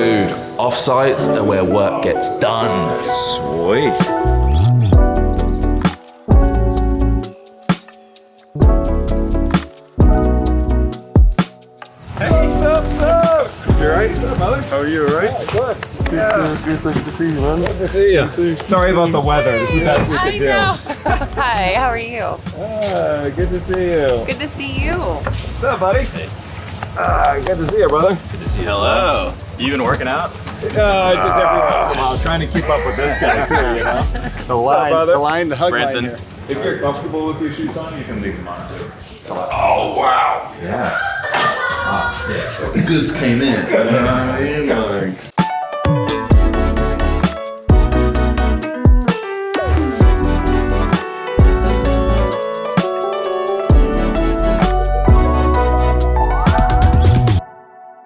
Dude, offsites are where work gets done. Sweet. Hey, what's up? You alright? What's up, brother? How are you, alright? Yeah, good. Yeah. Good to see you, man. Good to see you. Sorry about the weather. This is the best we could do. Hi, how are you? Good to see you. Good to see you. What's up, buddy? Good to see you, brother. Good to see you. Hello. You been working out? Just every once in a while, trying to keep up with this guy too, you know? The line, the hug Branson. line here. If you're comfortable with your shoes on, you can leave them on too. Oh, wow. Yeah. Ah, sick. The goods came in. You know what I mean? Like,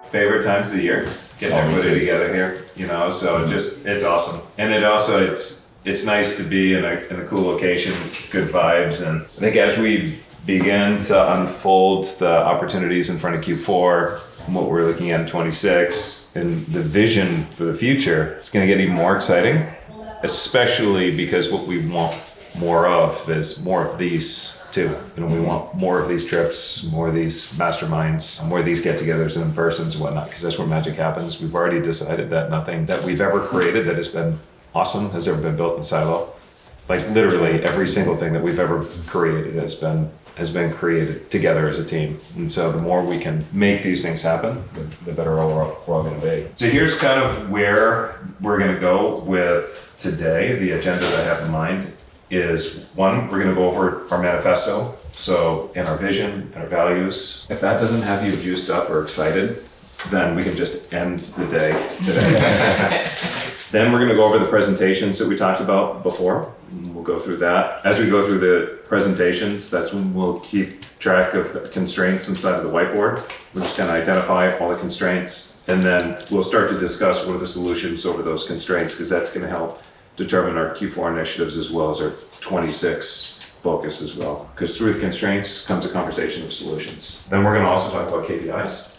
favorite times of the year, getting everybody together here, you know, so just, it's awesome. And it also, it's nice to be in a cool location, good vibes. And I think as we begin to unfold the opportunities in front of Q4, and what we're looking at in 26, and the vision for the future, it's gonna get even more exciting, especially because what we want more of is more of these too. You know, we want more of these trips, more of these masterminds, more of these get-togethers and in-persons and whatnot, because that's where magic happens. We've already decided that nothing that we've ever created that has been awesome has ever been built in silo. Like literally every single thing that we've ever created has been created together as a team. And so the more we can make these things happen, the better we're all gonna be. So here's kind of where we're gonna go with today. The agenda that I have in mind is one, we're gonna go over our manifesto, so, and our vision and our values. If that doesn't have you juiced up or excited, then we can just end the day today. Then we're gonna go over the presentations that we talked about before. We'll go through that. As we go through the presentations, that's when we'll keep track of the constraints inside of the whiteboard. We're just gonna identify all the constraints, and then we'll start to discuss what are the solutions over those constraints, because that's gonna help determine our Q4 initiatives as well as our 26 focus as well. Because through the constraints comes a conversation of solutions. Then we're gonna also talk about KPIs.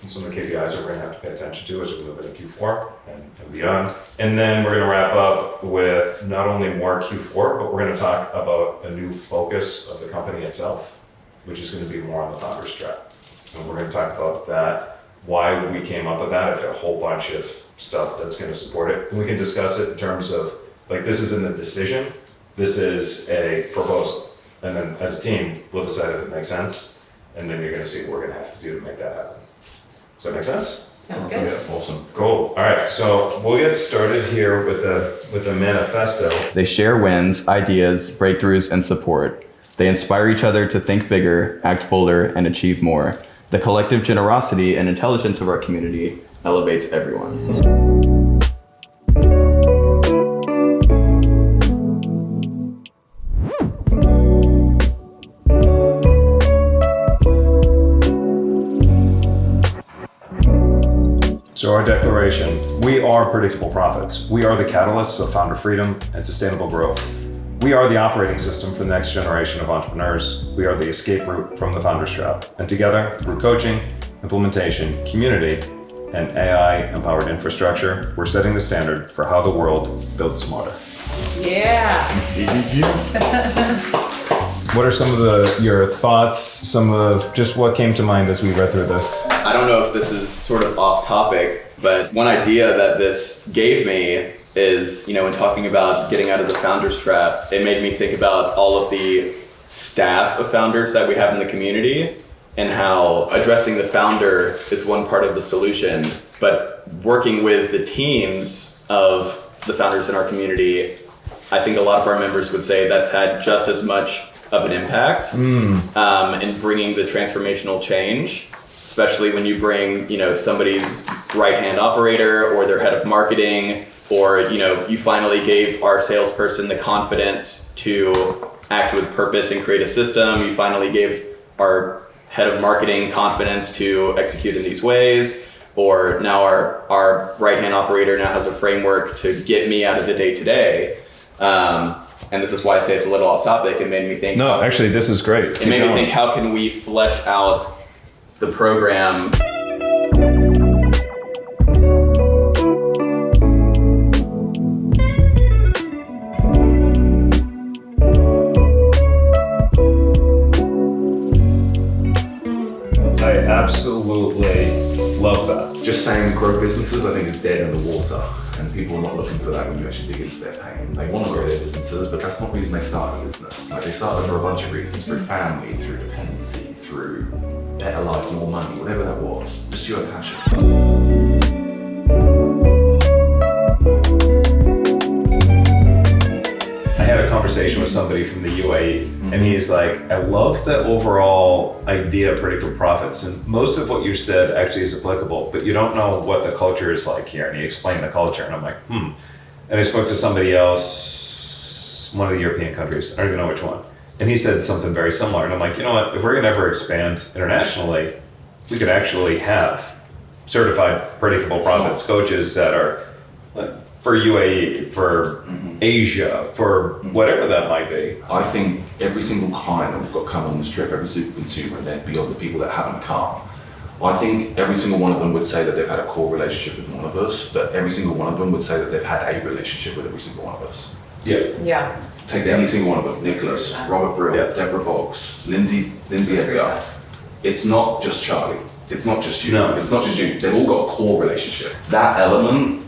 And some of the KPIs that we're gonna have to pay attention to as we move into Q4 and beyond. And then we're gonna wrap up with not only more Q4, but we're gonna talk about a new focus of the company itself, which is gonna be more on the founder strat. And we're gonna talk about that, why we came up with that. I've got a whole bunch of stuff that's gonna support it. And we can discuss it in terms of, like, this isn't a decision, this is a proposal. And then as a team, we'll decide if it makes sense. And then you're gonna see what we're gonna have to do to make that happen. Does that make sense? Sounds good. Yeah, awesome. Cool. All right, so we'll get started here with the manifesto. They share wins, ideas, breakthroughs, and support. They inspire each other to think bigger, act bolder, and achieve more. The collective generosity and intelligence of our community elevates everyone. So our declaration, we are predictable profits. We are the catalysts of founder freedom and sustainable growth. We are the operating system for the next generation of entrepreneurs. We are the escape route from the founder's trap. And together, through coaching, implementation, community, and AI-empowered infrastructure, we're setting the standard for how the world builds smarter. Yeah. What are some of your thoughts, some of just what came to mind as we read through this? I don't know if this is sort of off topic, but one idea that this gave me is, you know, when talking about getting out of the founder's trap, it made me think about all of the staff of founders that we have in the community and how addressing the founder is one part of the solution, but working with the teams of the founders in our community, I think a lot of our members would say that's had just as much of an impact in bringing the transformational change, especially when you bring, you know, somebody's right-hand operator or their head of marketing, or, you know, you finally gave our salesperson the confidence to act with purpose and create a system. You finally gave our head of marketing confidence to execute in these ways, or now our right-hand operator now has a framework to get me out of the day-to-day. And this is why I say it's a little off topic. It made me think. No, actually, this is great. It made me think, how can we flesh out the program grow businesses, I think, is dead in the water. And people are not looking for that when you actually dig into their pain. They want to grow their businesses, but that's not the reason they started a business. Like, they started for a bunch of reasons, through family, through dependency, through better life, more money, whatever that was. Pursue a passion. I had a conversation with somebody from the UAE, and he's like, I love the overall idea of predictable profits, and most of what you said actually is applicable, but you don't know what the culture is like here. And he explained the culture, and I'm like, And I spoke to somebody else, one of the European countries, I don't even know which one, and he said something very similar. And I'm like, you know what, if we're gonna ever expand internationally, we could actually have certified predictable profits coaches that are for UAE, for Asia, for whatever that might be. I think every single client that we've got come on this trip, every super consumer, and then beyond the people that haven't come, I think every single one of them would say that they've had a core relationship with one of us, but every single one of them would say that they've had a relationship with every single one of us. Yeah. Take any single one of them, Nicholas, Robert Brill, Deborah Boggs, Lindsay Edgar. It's not just Charlie. It's not just you. No. It's not just you. They've all got a core relationship. That element,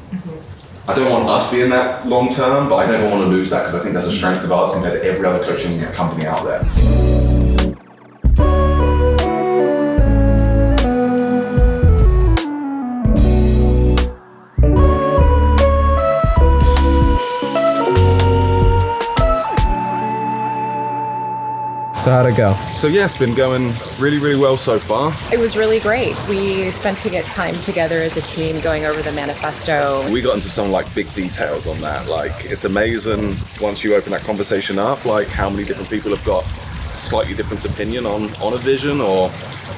I don't want us being that long term, but I never want to lose that, because I think that's a strength of ours compared to every other coaching company out there. So how'd it go? So yeah, it's been going really, really well so far. It was really great. We spent to get time together as a team going over the manifesto. We got into some like big details on that. Like, it's amazing once you open that conversation up, like how many different people have got a slightly different opinion on a vision or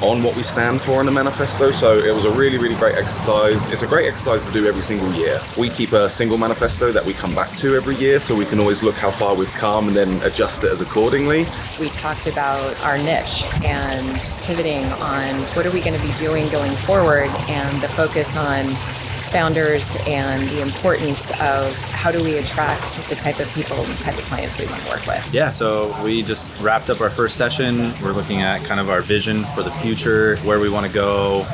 on what we stand for in the manifesto. So it was a really, really great exercise. It's a great exercise to do every single year. We keep a single manifesto that we come back to every year, so we can always look how far we've come and then adjust it as accordingly. We talked about our niche and pivoting on what are we going to be doing going forward, and the focus on founders and the importance of how do we attract the type of people and type of clients we want to work with. Yeah, so we just wrapped up our first session. We're looking at kind of our vision for the future, where we want to go,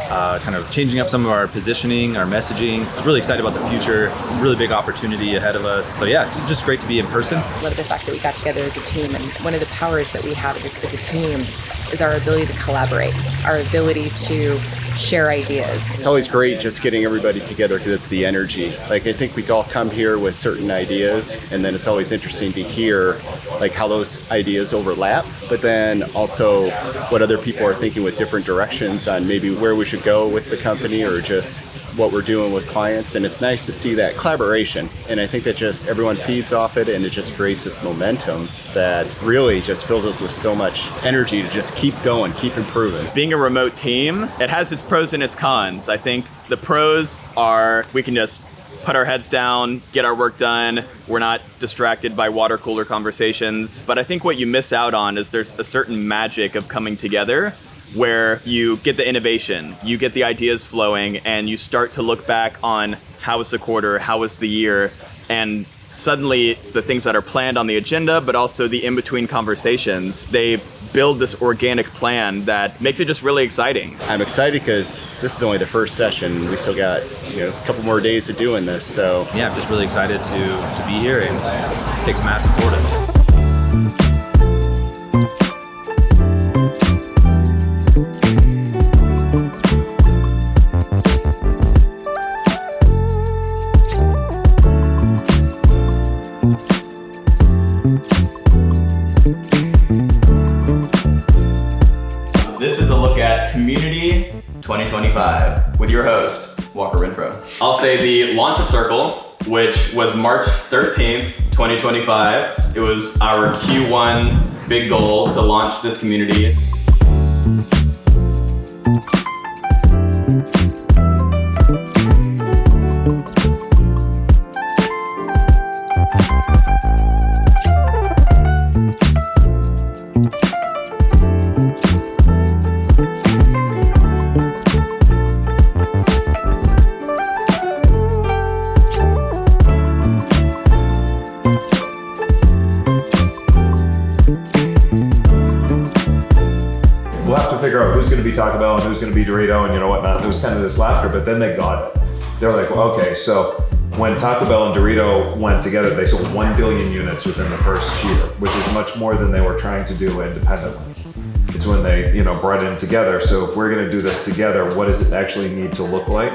kind of changing up some of our positioning, our messaging. It's really excited about the future, really big opportunity ahead of us. So yeah, it's just great to be in person. I love the fact that we got together as a team, and one of the powers that we have as a team is our ability to collaborate, our ability to share ideas. It's always great just getting everybody together, because it's the energy. Like, I think we all come here with certain ideas, and then it's always interesting to hear like how those ideas overlap, but then also what other people are thinking with different directions on maybe where we should go with the company or just what we're doing with clients. And it's nice to see that collaboration, and I think that just everyone feeds off it, and it just creates this momentum that really just fills us with so much energy to just keep going, keep improving. Being a remote team, it has its pros and its cons. I think the pros are we can just put our heads down, get our work done. We're not distracted by water cooler conversations. But I think what you miss out on is there's a certain magic of coming together, where you get the innovation, you get the ideas flowing, and you start to look back on how was the quarter, how was the year, and suddenly the things that are planned on the agenda, but also the in-between conversations, they build this organic plan that makes it just really exciting. I'm excited because this is only the first session. We still got a couple more days of doing this. So yeah, I'm just really excited to be here and take some acid toward it. This is a look at Community 2025 with your host, Walker Renfro. I'll say the launch of Circle, which was March 13th, 2025. It was our Q1 big goal to launch this community. We'll have to figure out who's going to be Taco Bell and who's going to be Dorito and whatnot. There was kind of this laughter, but then they got it. They're like, well, okay, so when Taco Bell and Dorito went together, they sold 1 billion units within the first year, which is much more than they were trying to do independently. It's when they, brought it in together. So if we're gonna do this together, what does it actually need to look like?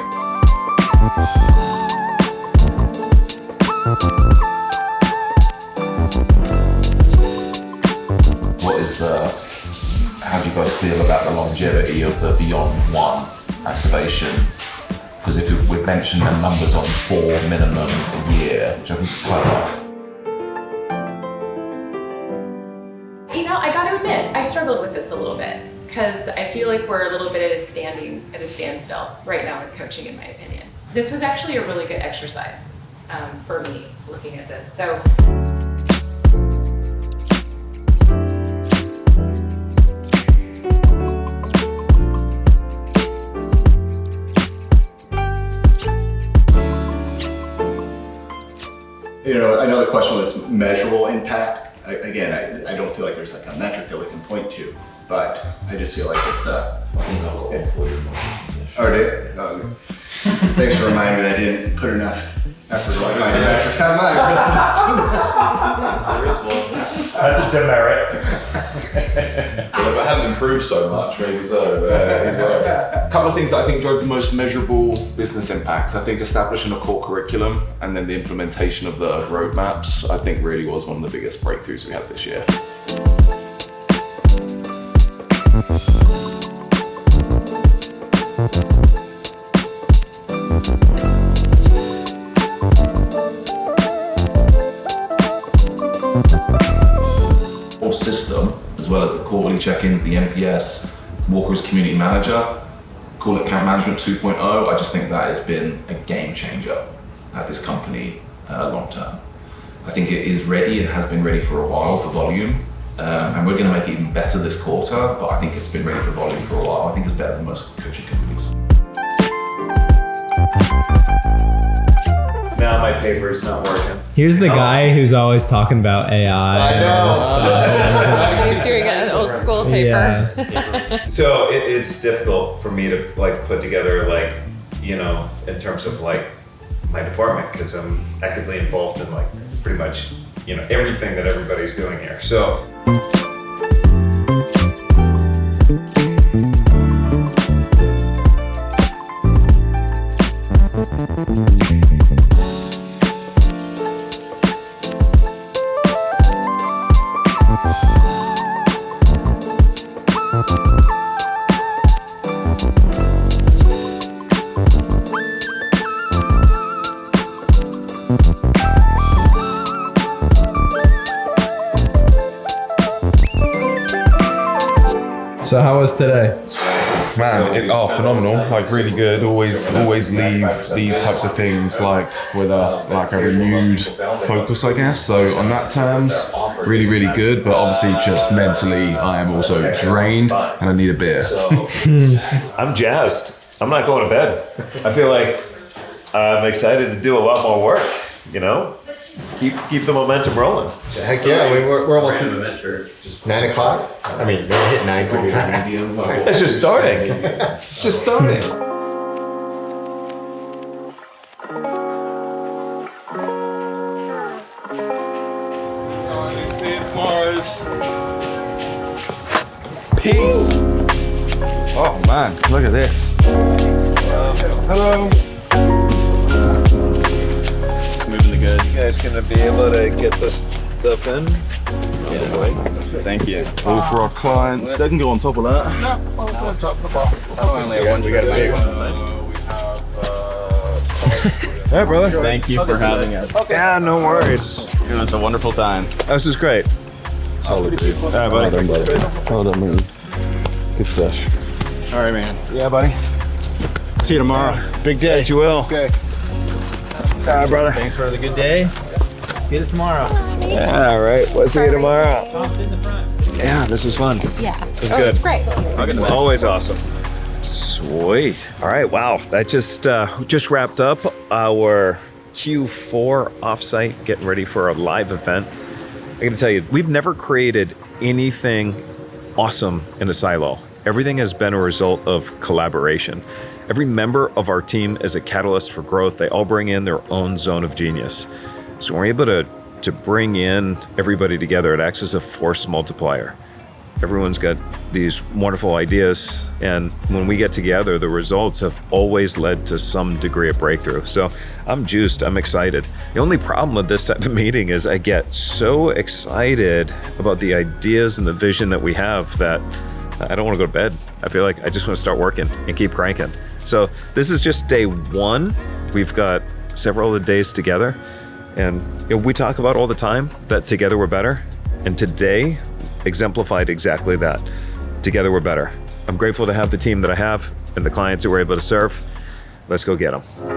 How do you guys feel about the longevity of the Beyond One activation? Because if we've mentioned the numbers on 4 minimum a year, which I think is quite a lot. I gotta admit, I struggled with this a little bit because I feel like we're a little bit at a standstill right now with coaching, in my opinion. This was actually a really good exercise for me looking at this. So. I know the question was measurable impact. Again, I don't feel like there's like a metric that we can point to, but I just feel like it's thanks for reminding me that I didn't put enough effort to find the metrics on my presentation. That's a demerit. Well, if I hadn't improved so much, maybe so, but he's right. A couple of things that I think drove the most measurable business impacts. I think establishing a core curriculum and then the implementation of the roadmaps, I think really was one of the biggest breakthroughs we had this year. System, as well as the quarterly check-ins, the NPS, Walker's Community Manager, call it Account Management 2.0. I just think that has been a game changer at this company long term. I think it is ready and has been ready for a while for volume, and we're going to make it even better this quarter, but I think it's been ready for volume for a while. I think it's better than most coaching companies. Now my paper's not working. Here's the guy who's always talking about AI. I know. He's doing an old school paper. Yeah. So it's difficult for me to put together in terms of my department, because I'm actively involved in pretty much everything that everybody's doing here. So. So how was today? Man, phenomenal! Really good. Always leave these types of things with a renewed focus, I guess. So on that terms, really good. But obviously, just mentally, I am also drained, and I need a beer. I'm jazzed. I'm not going to bed. I feel like I'm excited to do a lot more work. Keep the momentum rolling. Heck yeah, we're almost 9 o'clock. I mean, they hit 9 pretty fast. It's just starting. Just starting. Peace. Oh man, look at this. Hello. Moving the goods. You guys gonna be able to get this stuff in? Thank you. All for our clients. They can go on top of that. I only have one. We got a big one. Hey, brother. Thank you for having us. Yeah, no worries. It was a wonderful time. This was great. Solid, dude. All right, buddy. Well done, man. Good sesh. All right, man. Yeah, buddy. See you tomorrow. Big day. Bet you will. Okay. All right, brother. Thanks for the good day. Get it tomorrow. Yeah, all right. We'll see you tomorrow. Tom's in the front. Yeah, this was fun. Yeah. It's good. It's great. Always awesome. Sweet. All right. Wow. That just wrapped up our Q4 offsite, getting ready for a live event. I got to tell you, we've never created anything awesome in a silo. Everything has been a result of collaboration. Every member of our team is a catalyst for growth. They all bring in their own zone of genius. So we're able to bring in everybody together. It acts as a force multiplier. Everyone's got these wonderful ideas, and when we get together, the results have always led to some degree of breakthrough. So I'm juiced, I'm excited. The only problem with this type of meeting is I get so excited about the ideas and the vision that we have that I don't want to go to bed. I feel like I just want to start working and keep cranking. So this is just day one. We've got several of the days together, and we talk about all the time that together we're better, and today exemplified exactly that. Together we're better. I'm grateful to have the team that I have and the clients that we're able to serve. Let's go get them.